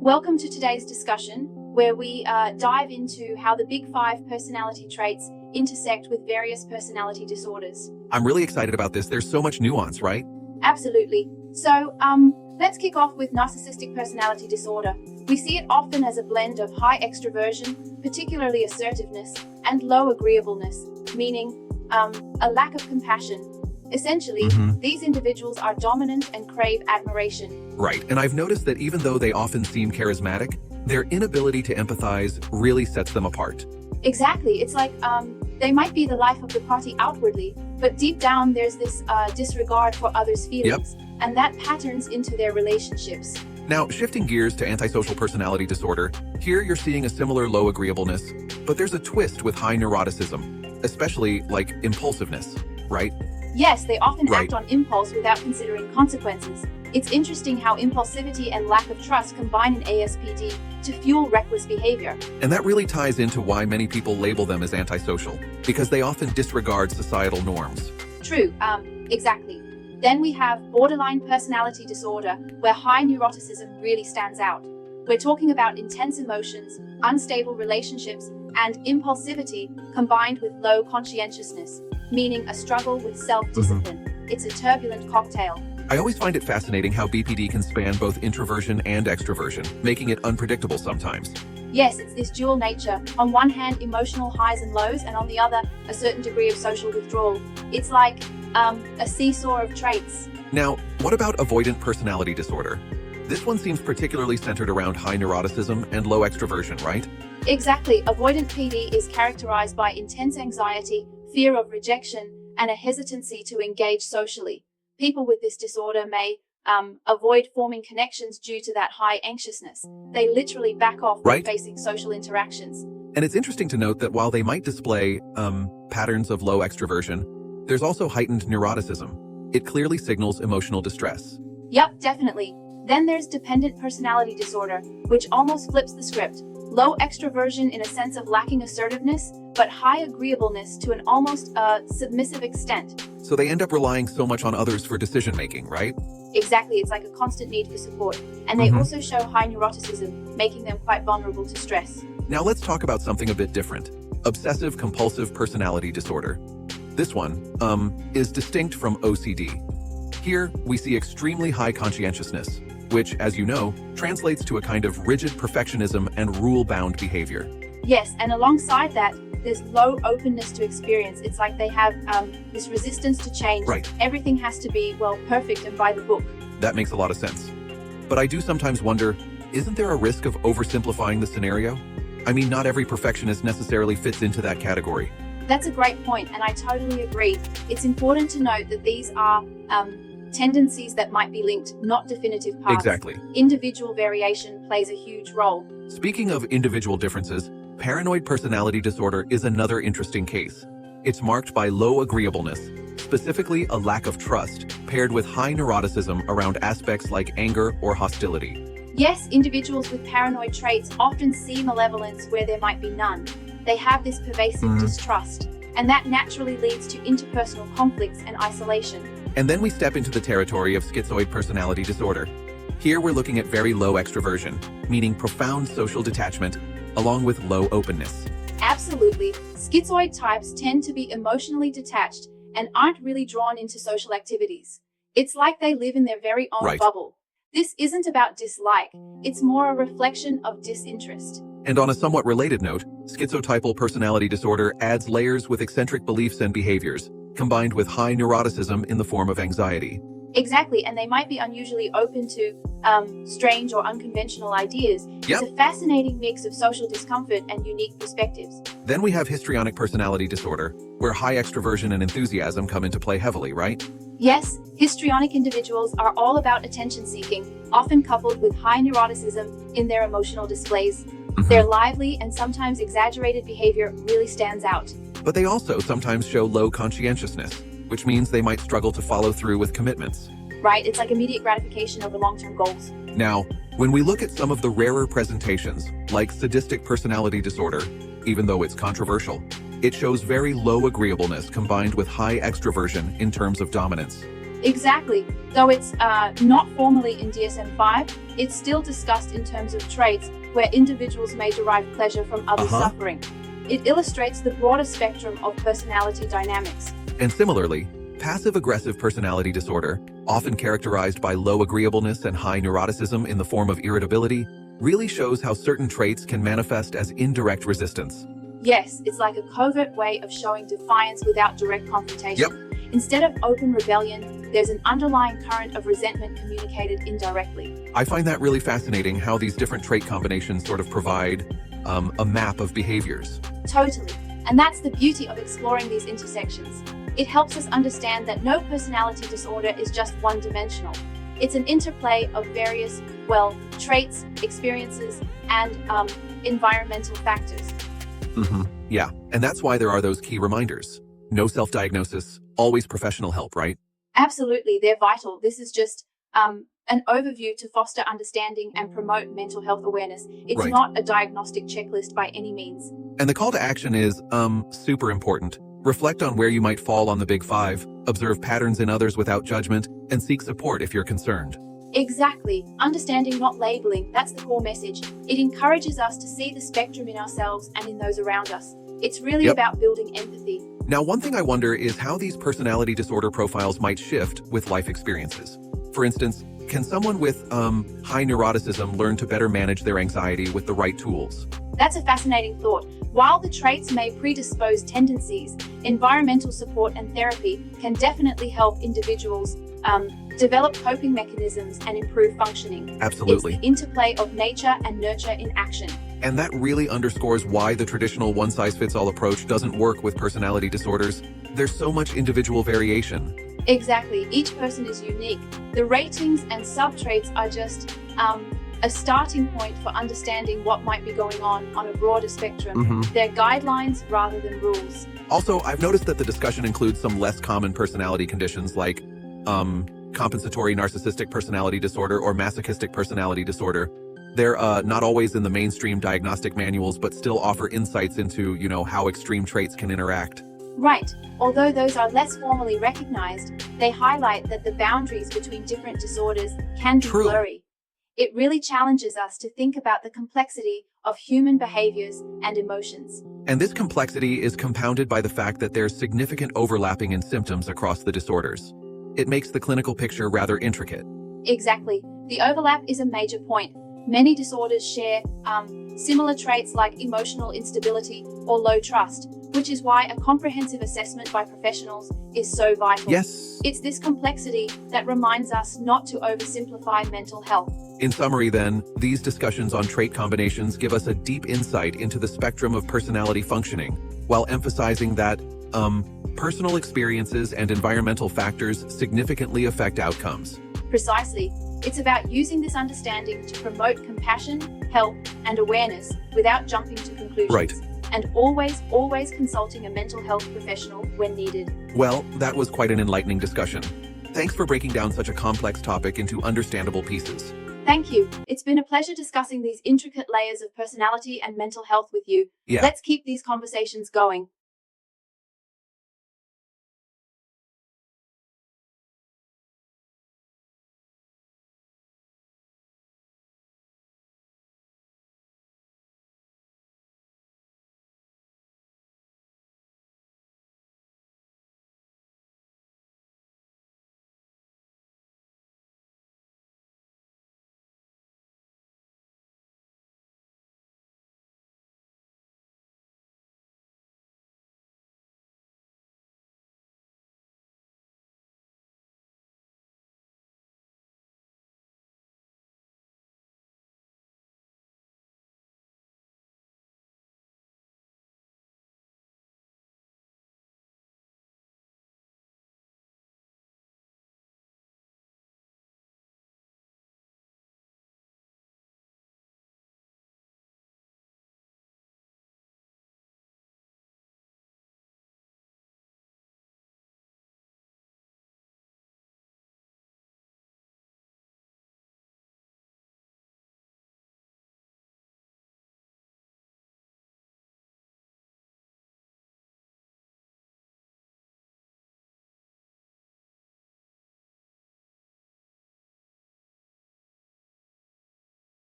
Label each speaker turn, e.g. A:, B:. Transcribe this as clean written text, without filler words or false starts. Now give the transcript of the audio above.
A: Welcome to today's discussion, where we dive into how the big five personality traits intersect with various personality disorders.
B: I'm really excited about this. There's so much nuance, right?
A: Absolutely. So, let's kick off with narcissistic personality disorder. We see it often as a blend of high extraversion, particularly assertiveness, and low agreeableness, meaning a lack of compassion. Essentially, these individuals are dominant and crave admiration.
B: Right, and I've noticed that even though they often seem charismatic, their inability to empathize really sets them apart.
A: Exactly. It's like they might be the life of the party outwardly, but deep down there's this disregard for others' feelings, and that patterns into their relationships.
B: Now, shifting gears to antisocial personality disorder, here you're seeing a similar low agreeableness, but there's a twist with high neuroticism, especially like impulsiveness, right?
A: Yes, they often act on impulse without considering consequences. It's interesting how impulsivity and lack of trust combine in ASPD to fuel reckless behavior.
B: And that really ties into why many people label them as antisocial, because they often disregard societal norms.
A: True, exactly. Then we have borderline personality disorder, where high neuroticism really stands out. We're talking about intense emotions, unstable relationships, and impulsivity combined with low conscientiousness, meaning a struggle with self-discipline. It's a turbulent cocktail.
B: I always find it fascinating how BPD can span both introversion and extroversion, making it unpredictable sometimes.
A: Yes, it's this dual nature. On one hand, emotional highs and lows, and on the other, a certain degree of social withdrawal. It's like a seesaw of traits.
B: Now, what about avoidant personality disorder? This one seems particularly centered around high neuroticism and low extroversion, right?
A: Exactly. Avoidant PD is characterized by intense anxiety, fear of rejection, and a hesitancy to engage socially. People with this disorder may avoid forming connections due to that high anxiousness. They literally back off when facing social interactions.
B: And it's interesting to note that while they might display patterns of low extroversion, there's also heightened neuroticism. It clearly signals emotional distress.
A: Yep, definitely. Then there's dependent personality disorder, which almost flips the script. Low extroversion in a sense of lacking assertiveness, but high agreeableness to an almost submissive extent.
B: So they end up relying so much on others for decision-making, right?
A: Exactly, it's like a constant need for support. And they also show high neuroticism, making them quite vulnerable to stress.
B: Now let's talk about something a bit different. Obsessive compulsive personality disorder. This one is distinct from OCD. Here, we see extremely high conscientiousness, which, as you know, translates to a kind of rigid perfectionism and rule-bound behavior.
A: Yes, and alongside that, there's low openness to experience. It's like they have this resistance to change.
B: Right.
A: Everything has to be, well, perfect and by the book.
B: That makes a lot of sense. But I do sometimes wonder, isn't there a risk of oversimplifying the scenario? I mean, not every perfectionist necessarily fits into that category.
A: That's a great point, and I totally agree. It's important to note that these are tendencies that might be linked, not definitive paths.
B: Exactly.
A: Individual variation plays a huge role.
B: Speaking of individual differences, paranoid personality disorder is another interesting case. It's marked by low agreeableness, specifically a lack of trust, paired with high neuroticism around aspects like anger or hostility.
A: Yes, individuals with paranoid traits often see malevolence where there might be none. They have this pervasive distrust, and that naturally leads to interpersonal conflicts and isolation.
B: And then we step into the territory of schizoid personality disorder. Here we're looking at very low extroversion, meaning profound social detachment, along with low openness.
A: Absolutely. Schizoid types tend to be emotionally detached and aren't really drawn into social activities. It's like they live in their very own bubble. This isn't about dislike, it's more a reflection of disinterest.
B: And on a somewhat related note, schizotypal personality disorder adds layers with eccentric beliefs and behaviors, combined with high neuroticism in the form of anxiety.
A: Exactly, and they might be unusually open to strange or unconventional ideas. It's a fascinating mix of social discomfort and unique perspectives.
B: Then we have histrionic personality disorder, where high extroversion and enthusiasm come into play heavily, right?
A: Yes, histrionic individuals are all about attention-seeking, often coupled with high neuroticism in their emotional displays. Their lively and sometimes exaggerated behavior really stands out.
B: But they also sometimes show low conscientiousness, which means they might struggle to follow through with commitments.
A: Right, it's like immediate gratification over long-term goals.
B: Now, when we look at some of the rarer presentations, like sadistic personality disorder, even though it's controversial, it shows very low agreeableness combined with high extroversion in terms of dominance.
A: Exactly. Though it's not formally in DSM-5, it's still discussed in terms of traits where individuals may derive pleasure from others' suffering. It illustrates the broader spectrum of personality dynamics.
B: And similarly, passive-aggressive personality disorder, often characterized by low agreeableness and high neuroticism in the form of irritability, really shows how certain traits can manifest as indirect resistance.
A: Yes, it's like a covert way of showing defiance without direct confrontation. Instead of open rebellion, there's an underlying current of resentment communicated indirectly.
B: I find that really fascinating how these different trait combinations sort of provide a map of behaviors.
A: Totally. And that's the beauty of exploring these intersections. It helps us understand that no personality disorder is just one-dimensional. It's an interplay of various, traits, experiences, and environmental factors.
B: Yeah, and that's why there are those key reminders. No self-diagnosis, always professional help, right?
A: Absolutely, they're vital. This is just an overview to foster understanding and promote mental health awareness. It's not a diagnostic checklist by any means.
B: And the call to action is super important. Reflect on where you might fall on the big five, observe patterns in others without judgment, and seek support if you're concerned.
A: Exactly. Understanding, not labeling, that's the core message. It encourages us to see the spectrum in ourselves and in those around us. It's really about building empathy.
B: Now, one thing I wonder is how these personality disorder profiles might shift with life experiences. For instance, can someone with high neuroticism learn to better manage their anxiety with the right tools?
A: That's a fascinating thought. While the traits may predispose tendencies, environmental support and therapy can definitely help individuals develop coping mechanisms and improve functioning.
B: Absolutely.
A: It's the interplay of nature and nurture in action.
B: And that really underscores why the traditional one-size-fits-all approach doesn't work with personality disorders. There's so much individual variation.
A: Exactly. Each person is unique. The ratings and sub-traits are just a starting point for understanding what might be going on a broader spectrum. They're guidelines rather than rules.
B: Also, I've noticed that the discussion includes some less common personality conditions like compensatory narcissistic personality disorder or masochistic personality disorder. They're not always in the mainstream diagnostic manuals, but still offer insights into, how extreme traits can interact.
A: Right. Although those are less formally recognized, they highlight that the boundaries between different disorders can be blurry. It really challenges us to think about the complexity of human behaviors and emotions.
B: And this complexity is compounded by the fact that there's significant overlapping in symptoms across the disorders. It makes the clinical picture rather intricate.
A: Exactly. The overlap is a major point. Many disorders share similar traits like emotional instability or low trust, which is why a comprehensive assessment by professionals is so vital.
B: Yes.
A: It's this complexity that reminds us not to oversimplify mental health.
B: In summary, then, these discussions on trait combinations give us a deep insight into the spectrum of personality functioning, while emphasizing that personal experiences and environmental factors significantly affect outcomes.
A: Precisely. It's about using this understanding to promote compassion, help, and awareness without jumping to conclusions.
B: Right.
A: And always consulting a mental health professional when needed.
B: Well, that was quite an enlightening discussion. Thanks for breaking down such a complex topic into understandable pieces.
A: Thank you. It's been a pleasure discussing these intricate layers of personality and mental health with you.
B: Yeah.
A: Let's keep these conversations going.